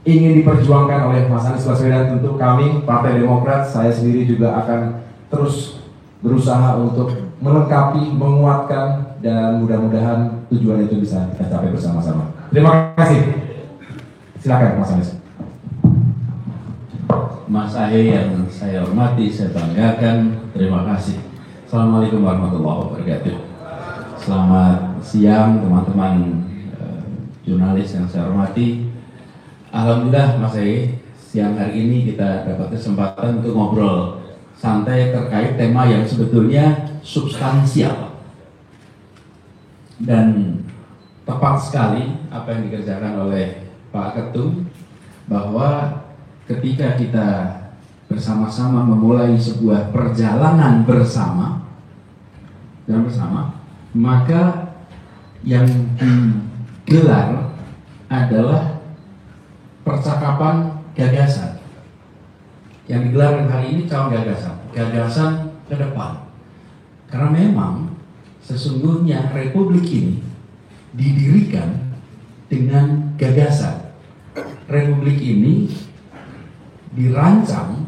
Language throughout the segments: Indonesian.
ingin diperjuangkan oleh Mas Anies Baswedan, tentu kami Partai Demokrat, saya sendiri juga akan terus berusaha untuk melengkapi, menguatkan, dan mudah-mudahan tujuan itu bisa kita capai bersama-sama. Terima kasih. Silakan Mas Anies. Mas Ahy yang saya hormati, saya banggakan, terima kasih. Assalamualaikum warahmatullahi wabarakatuh. Selamat siang teman-teman jurnalis yang saya hormati. Alhamdulillah Mas Ahy, siang hari ini kita dapat kesempatan untuk ngobrol santai terkait tema yang sebetulnya substansial. Dan tepat sekali apa yang dikerjakan oleh Pak Ketum, bahwa ketika kita bersama-sama memulai sebuah perjalanan bersama, maka yang digelar adalah percakapan gagasan. Yang digelar hari ini calon gagasan ke depan. Karena memang sesungguhnya Republik ini didirikan dengan gagasan. Republik ini dirancang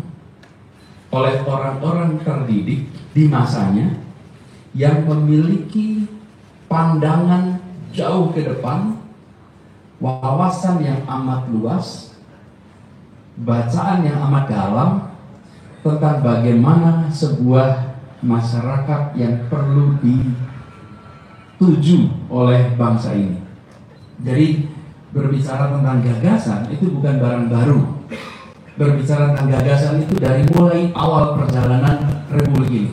oleh orang-orang terdidik di masanya yang memiliki pandangan jauh ke depan, wawasan yang amat luas, bacaan yang amat dalam tentang bagaimana sebuah masyarakat yang perlu dituju oleh bangsa ini. Jadi berbicara tentang gagasan itu bukan barang baru. Berbicara tentang gagasan itu dari mulai awal perjalanan Republik ini.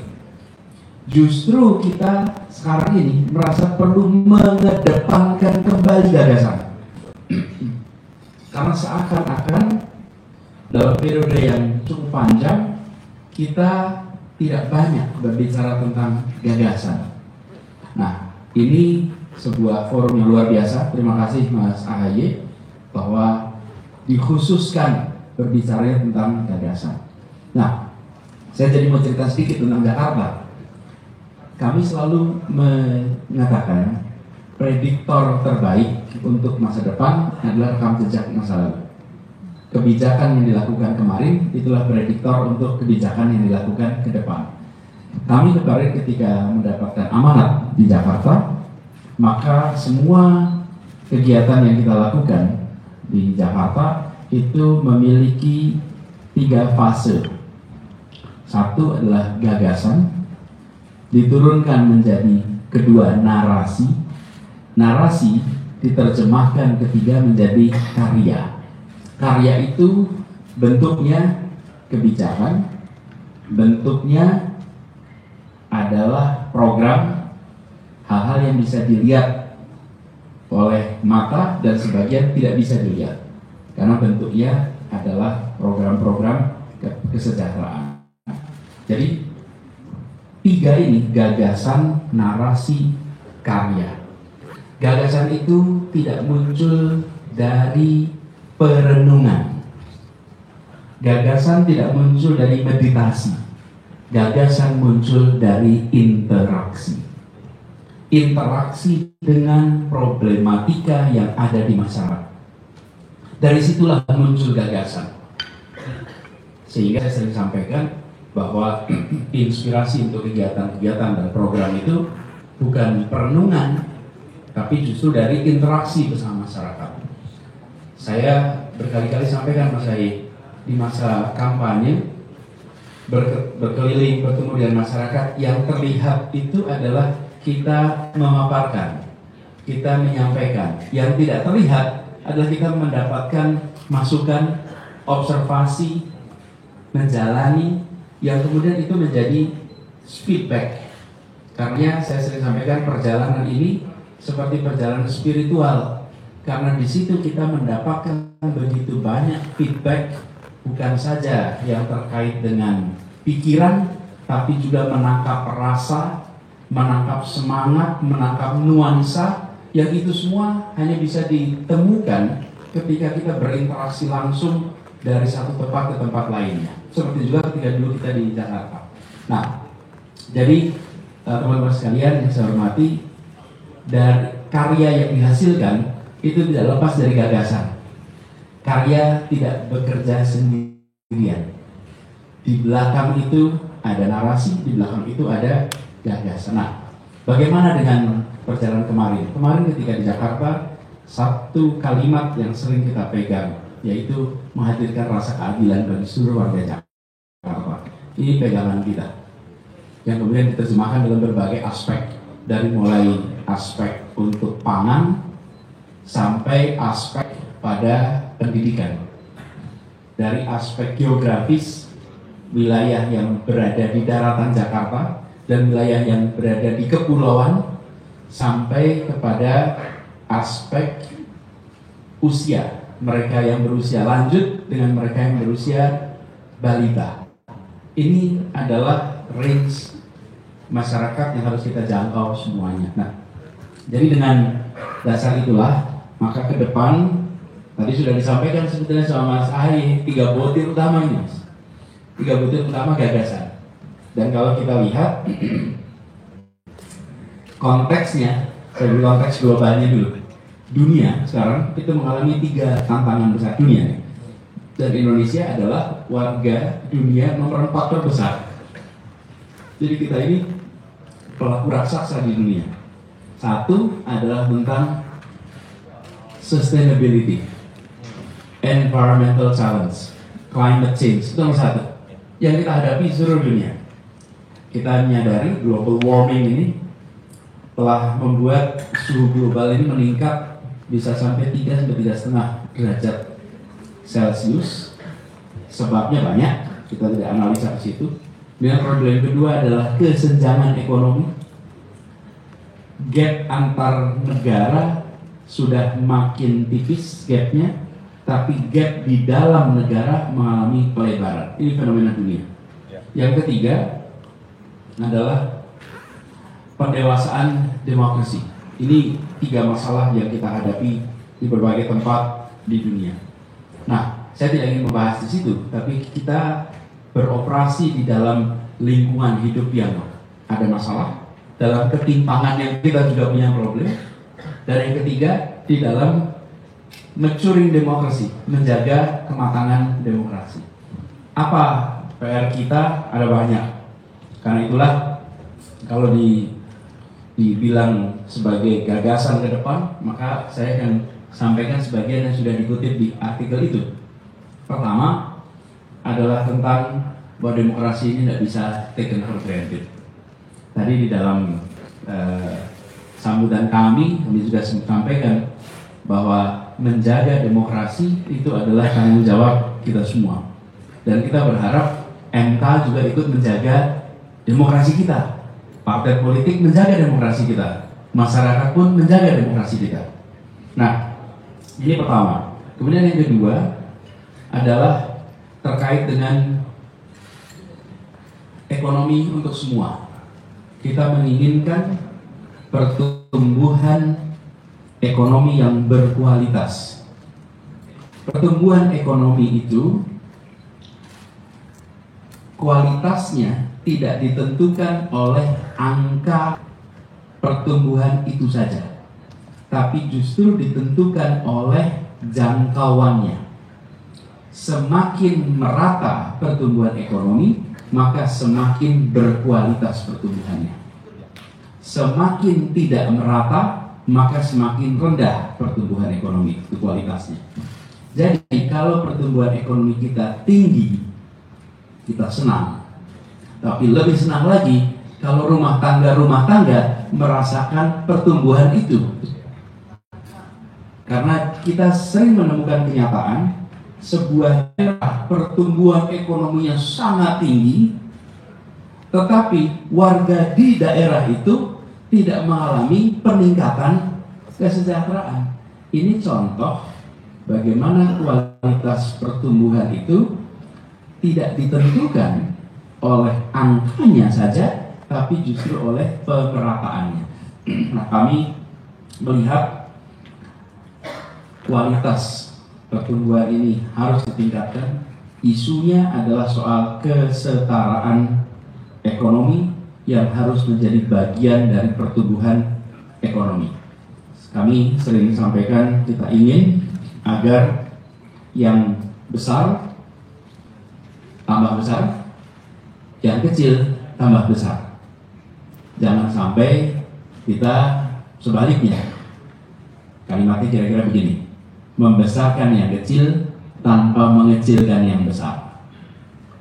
Justru kita sekarang ini merasa perlu mengedepankan kembali gagasan. Karena seakan-akan dalam periode yang cukup panjang kita tidak banyak berbicara tentang gagasan. Nah, ini sebuah forum yang luar biasa. Terima kasih Mas AHY bahwa dikhususkan berbicara tentang gagasan. Nah, saya jadi mau cerita sedikit tentang Jakarta. Kami selalu mengatakan prediktor terbaik untuk masa depan adalah rekam jejak masa lalu. Kebijakan yang dilakukan kemarin itulah prediktor untuk kebijakan yang dilakukan ke depan. Kami kemarin ketika mendapatkan amanat di Jakarta, maka semua kegiatan yang kita lakukan di Jakarta itu memiliki 3 fase. Satu adalah gagasan, diturunkan menjadi kedua narasi, narasi diterjemahkan ketiga menjadi karya. Karya itu bentuknya kebijakan, bentuknya adalah program, hal-hal yang bisa dilihat oleh mata dan sebagian tidak bisa dilihat. Karena bentuknya adalah program-program kesejahteraan. Jadi 3 ini, gagasan, narasi, karya. Gagasan itu tidak muncul dari perenungan. Gagasan tidak muncul dari meditasi. Gagasan muncul dari interaksi. Interaksi dengan problematika yang ada di masyarakat. Dari situlah muncul gagasan. Sehingga saya sering sampaikan bahwa inspirasi untuk kegiatan-kegiatan dan program itu bukan perenungan, tapi justru dari interaksi bersama masyarakat. Saya berkali-kali sampaikan Mas Ahy, di masa kampanye berkeliling bertemu dengan masyarakat, yang terlihat itu adalah kita memaparkan, kita menyampaikan. Yang tidak terlihat adalah kita mendapatkan masukan, observasi, menjalani, yang kemudian itu menjadi feedback. Karena saya sering sampaikan perjalanan ini seperti perjalanan spiritual, karena di situ kita mendapatkan begitu banyak feedback, bukan saja yang terkait dengan pikiran, tapi juga menangkap rasa, menangkap semangat, menangkap nuansa, yang itu semua hanya bisa ditemukan ketika kita berinteraksi langsung dari satu tempat ke tempat lainnya. Seperti juga ketika dulu kita di Jakarta. Nah, jadi teman-teman sekalian yang saya hormati, dari karya yang dihasilkan itu tidak lepas dari gagasan. karya tidak bekerja sendirian. Di belakang itu ada narasi, di belakang itu ada gagasan. Nah, bagaimana dengan perjalanan kemarin? Kemarin ketika di Jakarta, satu kalimat yang sering kita pegang, yaitu menghadirkan rasa keadilan bagi seluruh warga Jakarta. Ini pegangan kita, yang kemudian diterjemahkan dalam berbagai aspek, dari mulai aspek untuk pangan, sampai aspek pada pendidikan. Dari aspek geografis, wilayah yang berada di daratan Jakarta dan wilayah yang berada di kepulauan, sampai kepada aspek usia, mereka yang berusia lanjut dengan mereka yang berusia balita. Ini adalah range masyarakat yang harus kita jangkau semuanya. Nah, jadi dengan dasar itulah, maka ke depan tadi sudah disampaikan sebetulnya sama Mas Ahy 3 butir utama ini, Mas. 3 butir utama gagasan. Dan kalau kita lihat konteksnya, saya beri konteks globalnya dulu. Dunia sekarang itu mengalami 3 tantangan besar dunia. Dan Indonesia adalah warga dunia nomor 4 terbesar. Jadi kita ini pelaku raksasa di dunia. Satu adalah tentang sustainability, environmental challenge, climate change, itu nomor 1 yang kita hadapi di seluruh dunia. Kita menyadari global warming ini telah membuat suhu global ini meningkat bisa sampai 3-3,5 derajat Celcius. Sebabnya banyak, kita tidak analisa ke situ. Dan problem kedua adalah kesenjangan ekonomi. Gap antar negara sudah makin tipis gapnya, tapi gap di dalam negara mengalami pelebaran. Ini fenomena dunia. Yang ketiga adalah pendewasaan demokrasi. Ini 3 masalah yang kita hadapi di berbagai tempat di dunia. Nah, saya tidak ingin membahas di situ, tapi kita beroperasi di dalam lingkungan hidup yang ada masalah, dalam ketimpangan yang kita juga punya problem, dan yang ketiga di dalam maturing demokrasi, menjaga kematangan demokrasi. Apa PR kita? Ada banyak. Karena itulah kalau dibilang sebagai gagasan ke depan, maka saya akan sampaikan sebagian yang sudah dikutip di artikel itu. Pertama adalah tentang bahwa demokrasi ini tidak bisa taken for granted. Tadi di dalam sambutan kami juga sampaikan bahwa menjaga demokrasi itu adalah tanggung jawab kita semua. Dan kita berharap MK juga ikut menjaga demokrasi kita. Partai politik menjaga demokrasi kita. Masyarakat pun menjaga demokrasi kita. Nah, ini pertama. Kemudian yang kedua adalah terkait dengan ekonomi untuk semua. Kita menginginkan pertumbuhan ekonomi yang berkualitas. Pertumbuhan ekonomi itu kualitasnya tidak ditentukan oleh angka pertumbuhan itu saja, tapi justru ditentukan oleh jangkauannya. Semakin merata pertumbuhan ekonomi, maka semakin berkualitas pertumbuhannya. Semakin tidak merata, maka semakin rendah pertumbuhan ekonomi itu kualitasnya. Jadi kalau pertumbuhan ekonomi kita tinggi, kita senang. Tapi lebih senang lagi kalau rumah tangga merasakan pertumbuhan itu. Karena kita sering menemukan kenyataan sebuah daerah pertumbuhan ekonominya sangat tinggi, tetapi warga di daerah itu tidak mengalami peningkatan kesejahteraan. Ini contoh bagaimana kualitas pertumbuhan itu tidak ditentukan oleh angkanya saja, tapi justru oleh pemerataannya. Nah, kami melihat kualitas pertumbuhan ini harus ditingkatkan. Isunya adalah soal kesetaraan ekonomi yang harus menjadi bagian dari pertumbuhan ekonomi. Kami sering sampaikan kita ingin agar yang besar tambah besar, yang kecil tambah besar. Jangan sampai kita sebaliknya. Kalimatnya kira-kira begini: membesarkan yang kecil tanpa mengecilkan yang besar.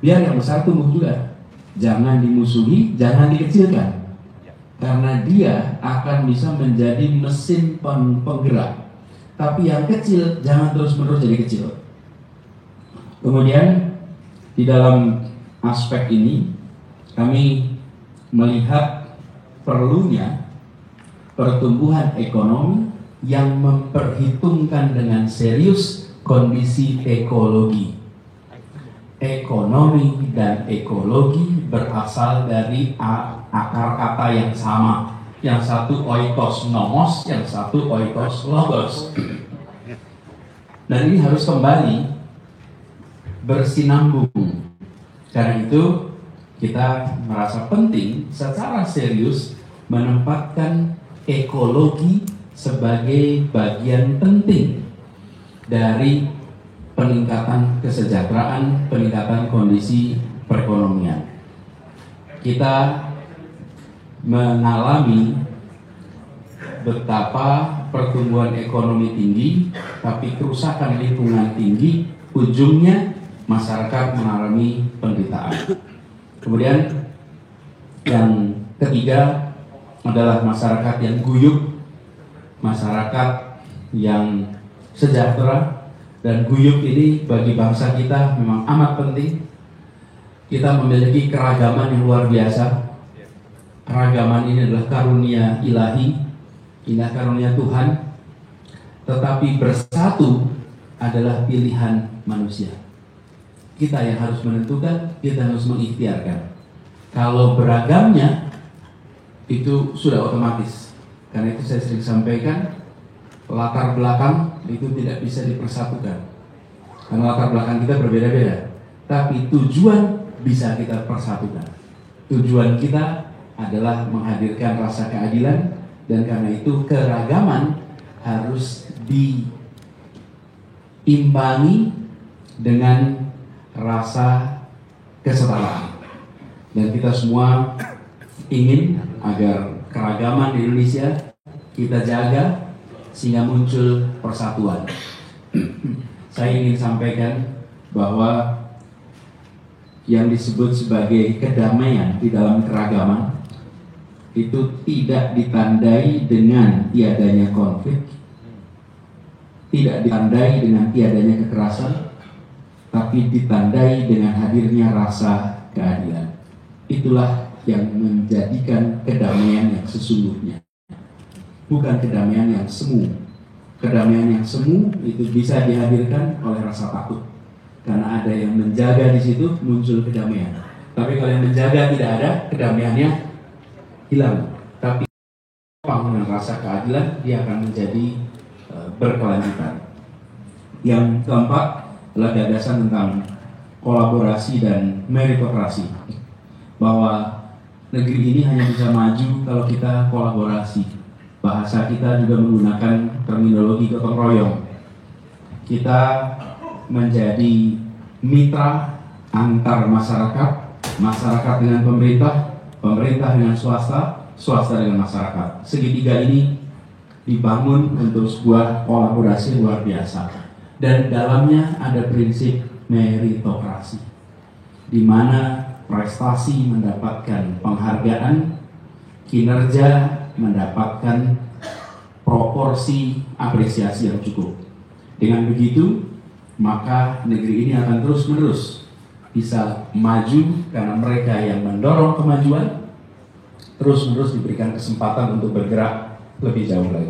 Biar yang besar tumbuh juga. Jangan dimusuhi, jangan dikecilkan. Karena dia akan bisa menjadi mesin penggerak. Tapi yang kecil jangan terus-menerus jadi kecil. Kemudian di dalam aspek ini kami melihat perlunya pertumbuhan ekonomi yang memperhitungkan dengan serius kondisi ekologi. Ekonomi dan ekologi berasal dari akar kata yang sama. Yang satu oikos nomos, yang satu oikos logos. Dan ini harus kembali bersinambung. Karena itu kita merasa penting secara serius menempatkan ekologi sebagai bagian penting dari peningkatan kesejahteraan, peningkatan kondisi perekonomian. Kita mengalami betapa pertumbuhan ekonomi tinggi, tapi kerusakan lingkungan tinggi, ujungnya masyarakat mengalami penderitaan. Kemudian yang ketiga adalah masyarakat yang guyup, masyarakat yang sejahtera. Dan guyup ini bagi bangsa kita memang amat penting. Kita memiliki keragaman yang luar biasa. Keragaman ini adalah karunia ilahi, indah karunia Tuhan. Tetapi bersatu adalah pilihan manusia. Kita yang harus menentukan, kita harus mengikhtiarkan. Kalau beragamnya itu sudah otomatis. Karena itu saya sering sampaikan, latar belakang itu tidak bisa dipersatukan. Karena latar belakang kita berbeda-beda. Tapi tujuan bisa kita persatukan. Tujuan kita adalah menghadirkan rasa keadilan. Dan karena itu keragaman harus diimbangi dengan rasa kesetaraan. Dan kita semua ingin agar keragaman di Indonesia kita jaga sehingga muncul persatuan. Saya ingin sampaikan bahwa yang disebut sebagai kedamaian di dalam keragaman itu tidak ditandai dengan tiadanya konflik, tidak ditandai dengan tiadanya kekerasan, tapi ditandai dengan hadirnya rasa keadilan. Itulah yang menjadikan kedamaian yang sesungguhnya. Bukan kedamaian yang semu. Kedamaian yang semu itu bisa dihadirkan oleh rasa takut. Karena ada yang menjaga di situ, muncul kedamaian. Tapi kalau yang menjaga tidak ada, kedamaiannya hilang. Tapi dengan rasa keadilan, dia akan menjadi berkelanjutan. Yang keempat adalah gagasan tentang kolaborasi dan meritokrasi. Bahwa negeri ini hanya bisa maju kalau kita kolaborasi. Bahasa kita juga menggunakan terminologi gotong royong. Kita menjadi mitra antar masyarakat, masyarakat dengan pemerintah, pemerintah dengan swasta, swasta dengan masyarakat. Segitiga ini dibangun untuk sebuah kolaborasi luar biasa. Dan dalamnya ada prinsip meritokrasi, di mana prestasi mendapatkan penghargaan, kinerja mendapatkan proporsi apresiasi yang cukup. Dengan begitu, maka negeri ini akan terus-menerus bisa maju karena mereka yang mendorong kemajuan terus-menerus diberikan kesempatan untuk bergerak lebih jauh lagi.